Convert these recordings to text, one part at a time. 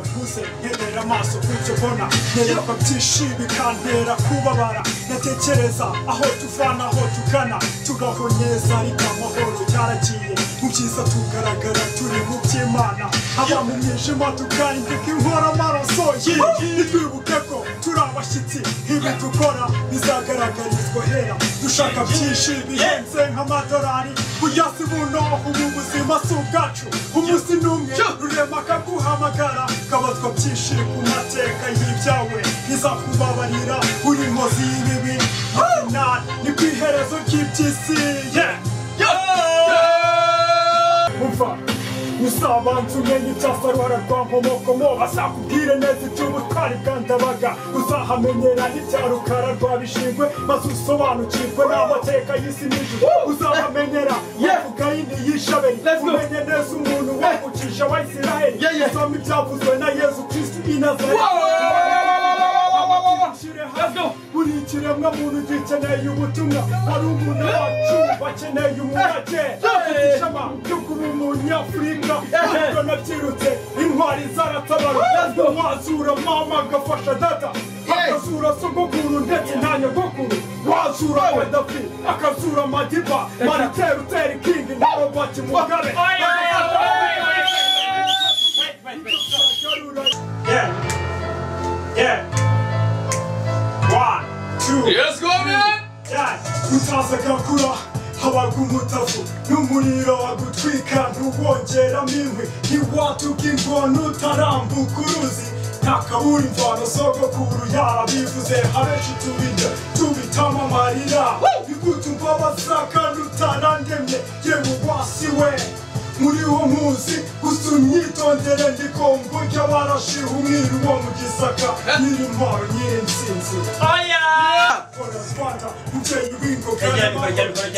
mpuze nkenera amaso kubyo mbona nereka byinshi bikantera kubabara natekereza aho tuvana aho tugana tubaho neza ariko amahoro yaragiye mu byiza tugaragara turi mu by'Imana aba mu mwijima tukahindika inkora amaraso nitwibuke ko turi abashyitsi ibi dukora bizagaragarizwa hera dushaka byinshi bihenze nk'amadolari kujya si buno ubu buzima si ubwacu umunsi n'umwe rurema akaguhamagara kabazwa byinshi ku mateka y'ibyawe ntizakubabarira uri inkozi y'ibibi ni ku iherezo ry'iby'isi umva uzabanza umenye ibyasaruhara rwa nkomokomo bazakubwire neza iby'ubutwari bwa Ndabaga uzahamenyera n'ibya Rukara rwa Bishingwe maze usobanukirwe n'amateka y'isi n'ijuru uzahamenyera yavuga yindi y'ishaberi umenye neza umuntu wavukije Abisiraheli usome ibyavuzwe na Yezu Kristo i Nazareti buri kiremwa muntu gikeneye ubutumwa hari umuntu wacu bakeneye umurage ishema ryo kuba umunyafurika ariko nabyirutse intwari zaratabara wazura mama agafasha data akazura sogokuru ndetse nta nyogokuru wazura Gaddafi akazura Madiba Martin Luther King na Robert Mugabe Yes, go man! Utazagakura habaga umutavu n'umuriro wagutwika ntubongeramo inkwi ntiwatuka ingona utarambuka uruzi nta kabura imvano sogokuru yarabivuze abenshi tubitamo amarira bigutumva basaka utarandemye yewe wasiwe muriho muzi gusa unyitondere ndikongo ry'abarashiha umwiru wo mu gisaka nyir'intwaro nyir'intsinzi Rwanda mubyeyi w'ingogana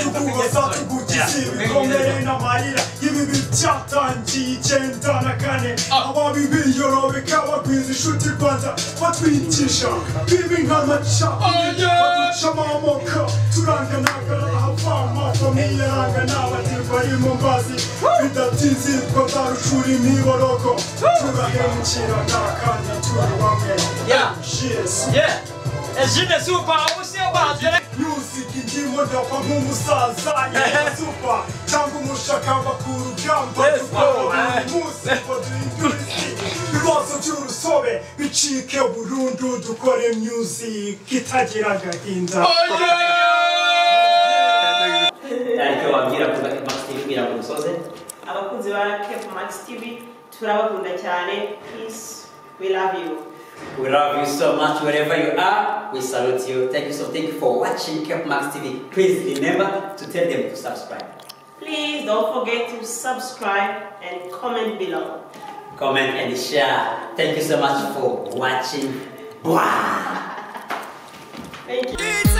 tuguhoza tugukiza ibikomere n'amarira ibibi byatangiye 94 ababi biyorobeka bagwiza inshuti Rwanda batwigisha bibi nk'amacakubiri baducamo amoko turanganagara ahavama famiye rangana batirwa ari mu mbazi bidatinzirwa zarucura imiborogo turahemukira n'akanya turi bamwe Jine super, você é o base. Music ndimo ndapfa nk'umusaza super cyangwa umushaka bakuru gamba ibibazo by'urusobe bicike burundu dukore music itagira agahinda ariko wabwira ko Max TV kugira ngo musoze abakunzi ba Max TV turabakunda cyane peace we love you. We love you so much wherever you are. We salute you. Thank you for watching Max TV. Please remember to tell them to subscribe. Please don't forget to subscribe and comment below. Comment and share. Thank you so much for watching. Wow. Thank you.